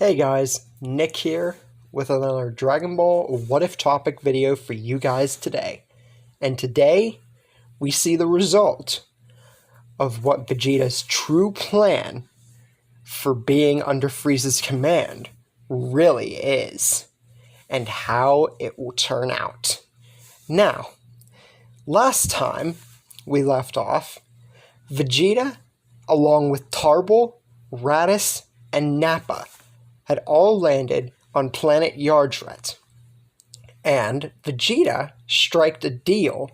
Hey guys, Nick here with another Dragon Ball What If topic video for you guys today. And today, we see the result of what Vegeta's true plan for being under Frieza's command really is, and how it will turn out. Now, last time we left off, Vegeta, along with Tarble, Raditz, and Nappa, had all landed on planet Yardrat, and Vegeta striked a deal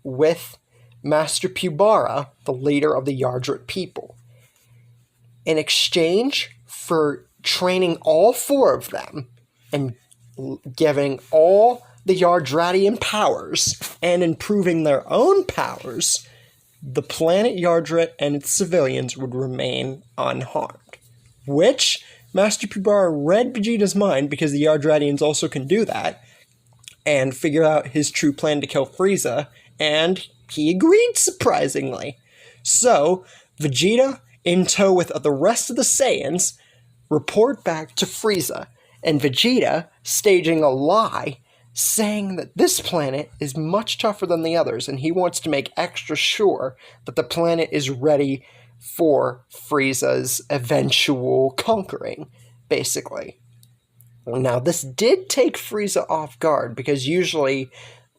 with Master Pubara, the leader of the Yardrat people, in exchange for training all four of them and giving all the Yardratian powers and improving their own powers. The planet Yardrat and its civilians would remain unharmed, which Master Pubara read Vegeta's mind, because the Yardratians also can do that, and figure out his true plan to kill Frieza, and he agreed, surprisingly. So, Vegeta, in tow with the rest of the Saiyans, report back to Frieza, and Vegeta, staging a lie, saying that this planet is much tougher than the others, and he wants to make extra sure that the planet is ready for Frieza's eventual conquering, basically. Now, this did take Frieza off guard, because usually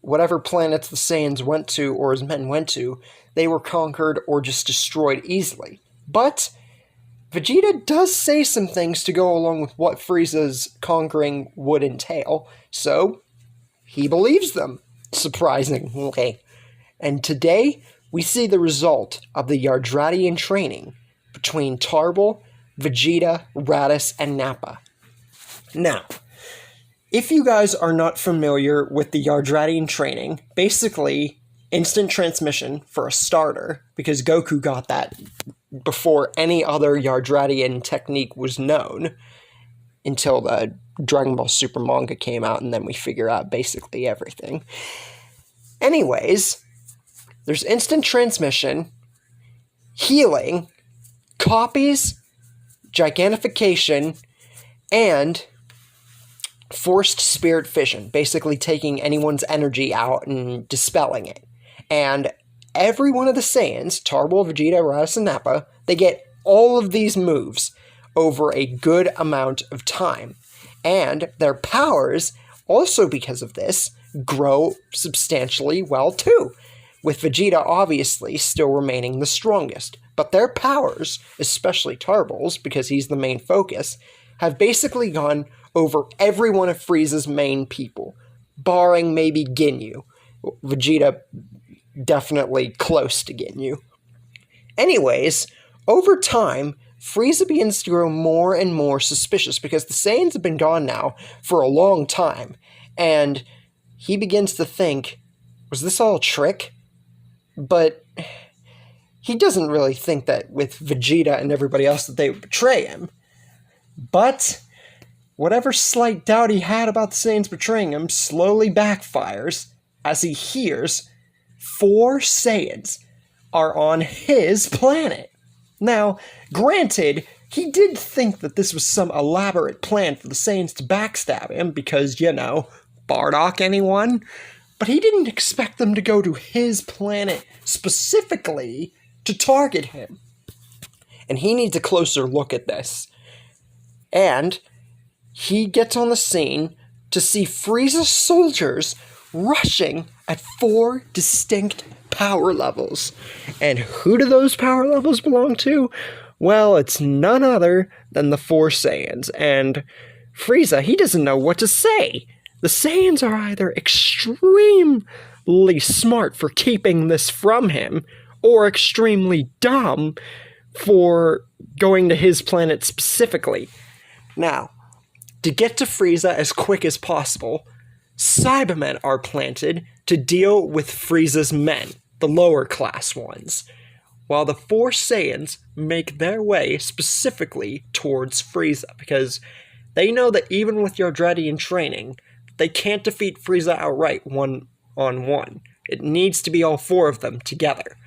whatever planets the Saiyans went to, or his men went to, they were conquered or just destroyed easily. But Vegeta does say some things to go along with what Frieza's conquering would entail, so he believes them, surprisingly. And today, we see the result of the Yardratian training between Tarble, Vegeta, Raditz, and Nappa. Now, if you guys are not familiar with the Yardratian training, basically, instant transmission for a starter, because Goku got that before any other Yardratian technique was known, until the Dragon Ball Super manga came out, and then we figure out basically everything. Anyways, there's instant transmission, healing, copies, gigantification, and forced spirit fission, basically taking anyone's energy out and dispelling it. And every one of the Saiyans, Tarble, Vegeta, Raditz, and Nappa, they get all of these moves over a good amount of time. And their powers, also because of this, grow substantially well too, with Vegeta obviously still remaining the strongest. But their powers, especially Tarble's, because he's the main focus, have basically gone over every one of Frieza's main people, barring maybe Ginyu. Vegeta definitely close to Ginyu. Anyways, over time, Frieza begins to grow more and more suspicious, because the Saiyans have been gone now for a long time, and he begins to think, was this all a trick? But he doesn't really think that with Vegeta and everybody else that they would betray him. But whatever slight doubt he had about the Saiyans betraying him slowly backfires as he hears 4 Saiyans are on his planet. Now, granted, he did think that this was some elaborate plan for the Saiyans to backstab him because, Bardock, anyone? But he didn't expect them to go to his planet specifically to target him. And he needs a closer look at this. And he gets on the scene to see Frieza's soldiers rushing at 4 distinct power levels. And who do those power levels belong to? Well, it's none other than the 4 Saiyans. And Frieza, he doesn't know what to say. The Saiyans are either extremely smart for keeping this from him, or extremely dumb for going to his planet specifically. Now, to get to Frieza as quick as possible, Cybermen are planted to deal with Frieza's men, the lower class ones, while the 4 Saiyans make their way specifically towards Frieza, because they know that even with Yardratian training, they can't defeat Frieza outright one-on-one. It needs to be all 4 of them together.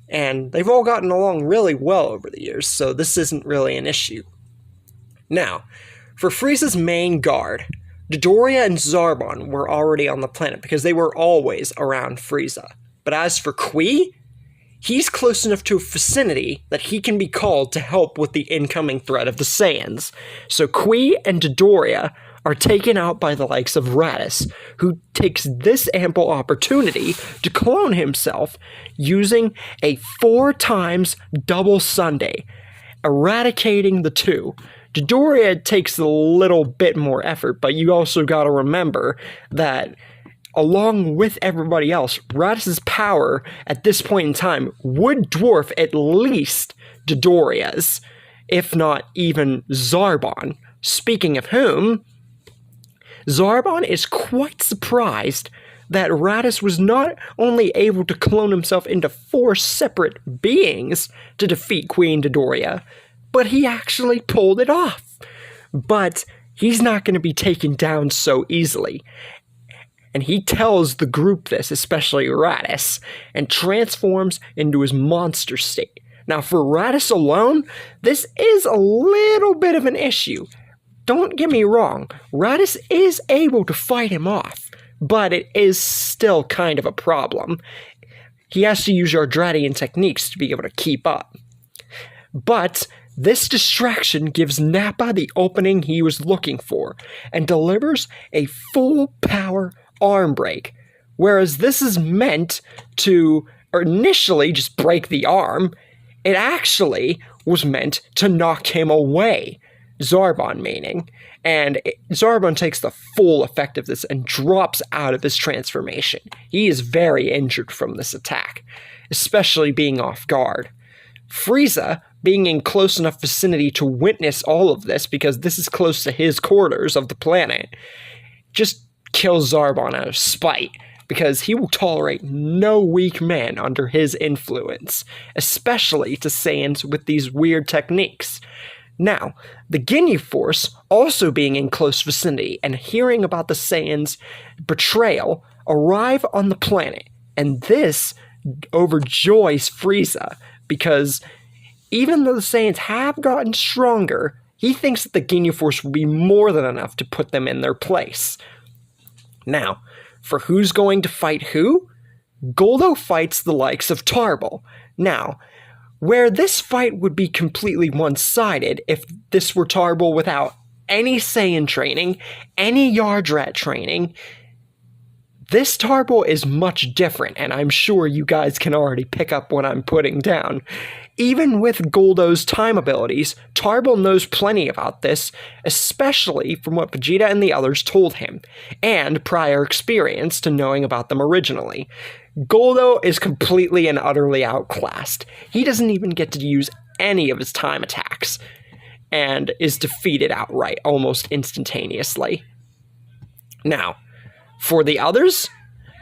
And they've all gotten along really well over the years, so this isn't really an issue. Now, for Frieza's main guard, Dodoria and Zarbon were already on the planet because they were always around Frieza. But as for Qui, he's close enough to a vicinity that he can be called to help with the incoming threat of the Saiyans. So Qui and Dodoria are taken out by the likes of Raditz, who takes this ample opportunity to clone himself using a 4 times double Sunday, eradicating the two. Dodoria takes a little bit more effort, but you also gotta remember that along with everybody else, Raditz's power at this point in time would dwarf at least Dodoria's, if not even Zarbon. Speaking of whom, Zarbon is quite surprised that Raditz was not only able to clone himself into 4 separate beings to defeat Queen Dodoria, but he actually pulled it off. But he's not going to be taken down so easily. And he tells the group this, especially Raditz, and transforms into his monster state. Now, for Raditz alone, this is a little bit of an issue. Don't get me wrong, Raditz is able to fight him off, but it is still kind of a problem. He has to use Yardratian techniques to be able to keep up. But this distraction gives Nappa the opening he was looking for, and delivers a full power arm break, whereas this is meant to initially just break the arm. It actually was meant to knock him away, Zarbon meaning, and Zarbon takes the full effect of this and drops out of his transformation. He is very injured from this attack, especially being off guard. Frieza, being in close enough vicinity to witness all of this, because this is close to his quarters of the planet, just kills Zarbon out of spite, because he will tolerate no weak men under his influence, especially to Saiyans with these weird techniques. Now, the Ginyu Force, also being in close vicinity and hearing about the Saiyans' betrayal, arrive on the planet, and this overjoys Frieza, because even though the Saiyans have gotten stronger, he thinks that the Ginyu Force will be more than enough to put them in their place. Now, for who's going to fight who? Goldo fights the likes of Tarble. Now, where this fight would be completely one-sided if this were Tarble without any Saiyan training, any Yardrat training, this Tarble is much different, and I'm sure you guys can already pick up what I'm putting down. Even with Goldo's time abilities, Tarble knows plenty about this, especially from what Vegeta and the others told him, and prior experience to knowing about them originally. Goldo is completely and utterly outclassed. He doesn't even get to use any of his time attacks, and is defeated outright almost instantaneously. Now, for the others,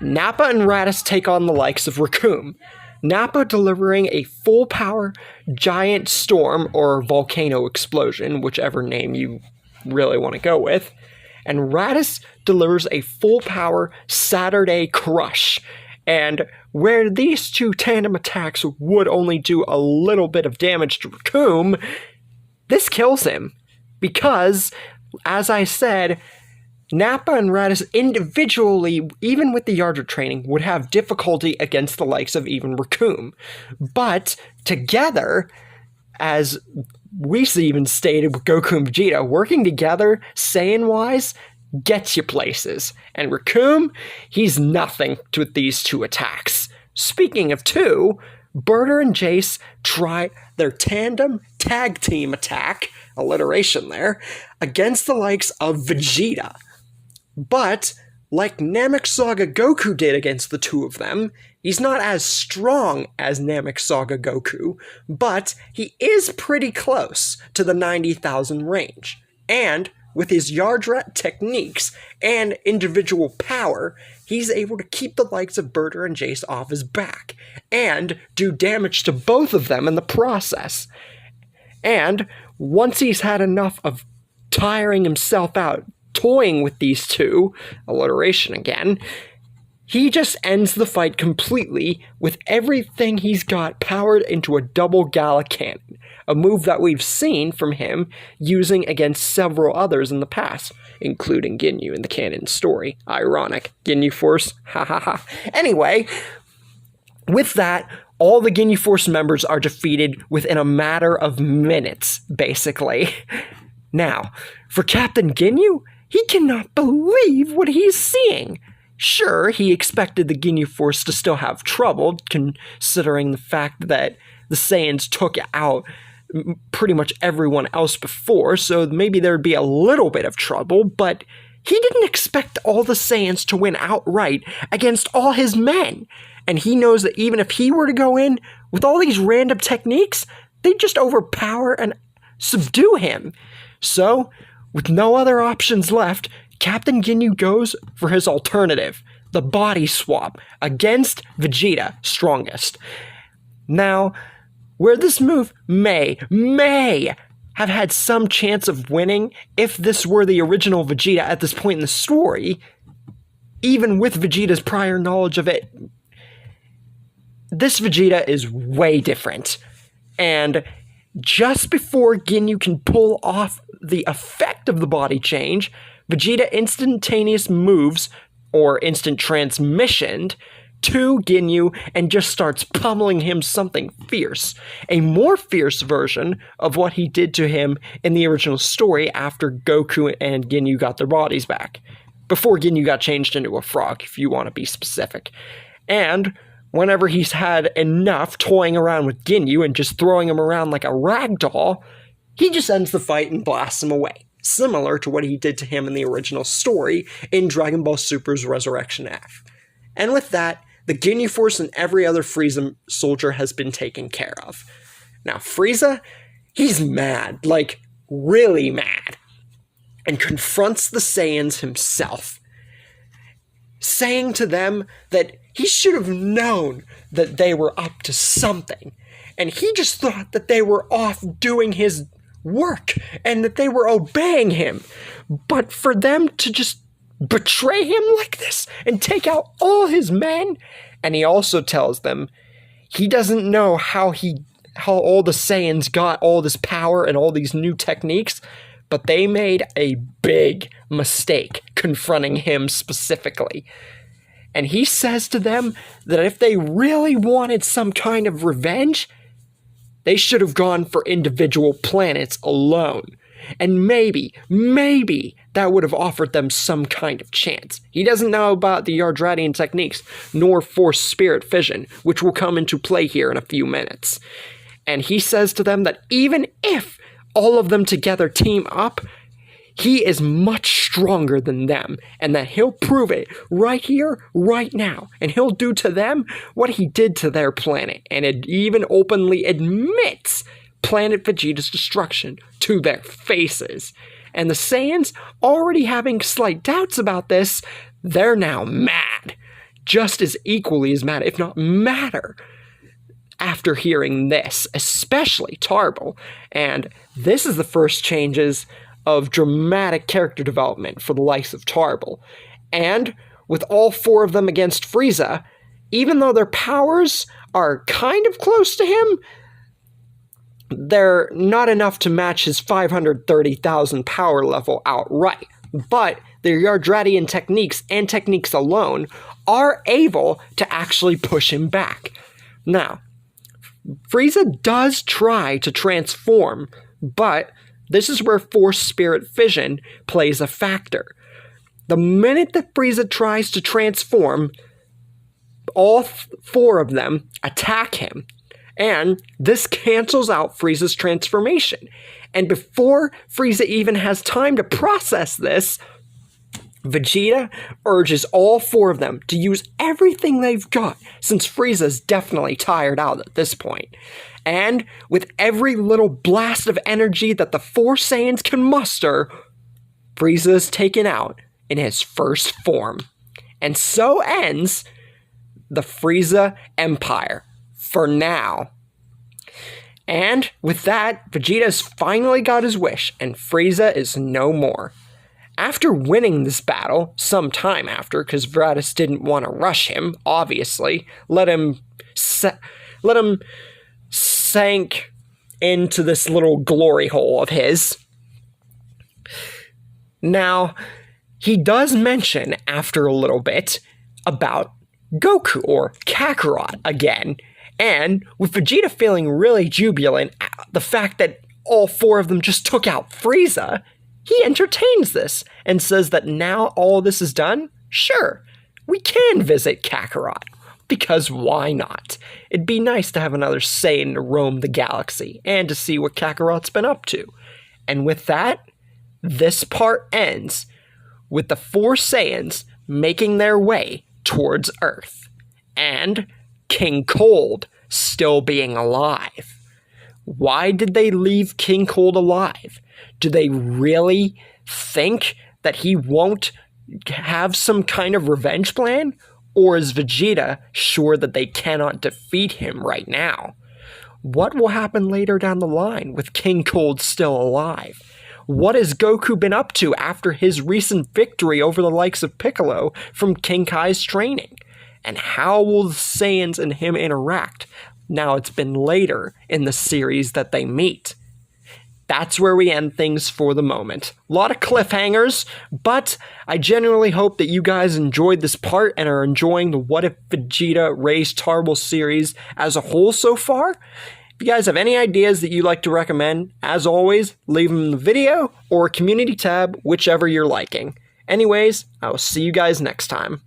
Nappa and Raditz take on the likes of Recoome. Nappa delivering a full-power giant storm or volcano explosion, whichever name you really want to go with, and Raditz delivers a full-power Saturday Crush. And where these two tandem attacks would only do a little bit of damage to Recoome, this kills him, because, as I said, Nappa and Raditz individually, even with the Yardrat training, would have difficulty against the likes of even Recoome. But together, as we even stated with Goku and Vegeta, working together, Saiyan-wise, gets you places. And Recoome, he's nothing to these two attacks. Speaking of two, Burter and Jace try their tandem tag team attack, alliteration there, against the likes of Vegeta. But, like Namek Saga Goku did against the two of them, he's not as strong as Namek Saga Goku, but he is pretty close to the 90,000 range. And, with his Yardrat techniques and individual power, he's able to keep the likes of Burter and Jace off his back, and do damage to both of them in the process. And, once he's had enough of tiring himself out, toying with these two, alliteration again, he just ends the fight completely with everything he's got powered into a double Gala cannon, a move that we've seen from him using against several others in the past, including Ginyu in the canon story. Ironic. Ginyu Force, ha ha ha. Anyway, with that, all the Ginyu Force members are defeated within a matter of minutes, basically. Now, for Captain Ginyu, he cannot believe what he's seeing. Sure, he expected the Ginyu Force to still have trouble, considering the fact that the Saiyans took out pretty much everyone else before, so maybe there would be a little bit of trouble, but he didn't expect all the Saiyans to win outright against all his men. And he knows that even if he were to go in with all these random techniques, they'd just overpower and subdue him. So, with no other options left, Captain Ginyu goes for his alternative, the body swap, against Vegeta, strongest. Now, where this move may have had some chance of winning if this were the original Vegeta at this point in the story, even with Vegeta's prior knowledge of it, this Vegeta is way different. And just before Ginyu can pull off the effect of the body change, Vegeta instantaneous moves, or instant transmissioned, to Ginyu and just starts pummeling him something fierce. A more fierce version of what he did to him in the original story after Goku and Ginyu got their bodies back. Before Ginyu got changed into a frog, if you want to be specific. And whenever he's had enough toying around with Ginyu and just throwing him around like a rag doll, he just ends the fight and blasts him away. Similar to what he did to him in the original story in Dragon Ball Super's Resurrection F. And with that, the Ginyu Force and every other Frieza soldier has been taken care of. Now, Frieza, he's mad, like really mad, and confronts the Saiyans himself, saying to them that he should have known that they were up to something, and he just thought that they were off doing his work and that they were obeying him. But for them to just betray him like this and take out all his men, and he also tells them he doesn't know how all the Saiyans got all this power and all these new techniques, but they made a big mistake confronting him specifically. And he says to them that if they really wanted some kind of revenge, they should have gone for individual planets alone. And maybe that would have offered them some kind of chance. He doesn't know about the Yardratian techniques, nor Force Spirit Fission, which will come into play here in a few minutes. And he says to them that even if all of them together team up, he is much stronger than them, and that he'll prove it right here, right now, and he'll do to them what he did to their planet, and it even openly admits Planet Vegeta's destruction to their faces. And the Saiyans, already having slight doubts about this, they're now mad. Just as equally as mad, if not madder, after hearing this, especially Tarble. And this is the first changes of dramatic character development for the likes of Tarble. And with all four of them against Frieza, even though their powers are kind of close to him, they're not enough to match his 530,000 power level outright. But their Yardratian techniques and techniques alone are able to actually push him back. Now, Frieza does try to transform, but this is where Force Spirit Fission plays a factor. The minute that Frieza tries to transform, all four of them attack him, and this cancels out Frieza's transformation. And before Frieza even has time to process this, Vegeta urges all four of them to use everything they've got, since Frieza's definitely tired out at this point. And with every little blast of energy that the four Saiyans can muster, Frieza is taken out in his first form. And so ends the Frieza Empire, for now. And with that, Vegeta's finally got his wish, and Frieza is no more. After winning this battle, some time after, because Veratus didn't want to rush him, obviously, let him sank into this little glory hole of his. Now, he does mention, after a little bit, about Goku, or Kakarot, again, and with Vegeta feeling really jubilant at the fact that all 4 of them just took out Frieza, he entertains this and says that now all this is done, sure, we can visit Kakarot, because why not? It'd be nice to have another Saiyan to roam the galaxy and to see what Kakarot's been up to. And with that, this part ends with the 4 Saiyans making their way towards Earth, and King Cold still being alive. Why did they leave King Cold alive? Do they really think that he won't have some kind of revenge plan? Or is Vegeta sure that they cannot defeat him right now? What will happen later down the line with King Cold still alive? What has Goku been up to after his recent victory over the likes of Piccolo from King Kai's training? And how will the Saiyans and him interact now it's been later in the series that they meet? That's where we end things for the moment. A lot of cliffhangers, but I genuinely hope that you guys enjoyed this part and are enjoying the What If Vegeta raised Tarble series as a whole so far. If you guys have any ideas that you'd like to recommend, as always, leave them in the video or community tab, whichever you're liking. Anyways, I will see you guys next time.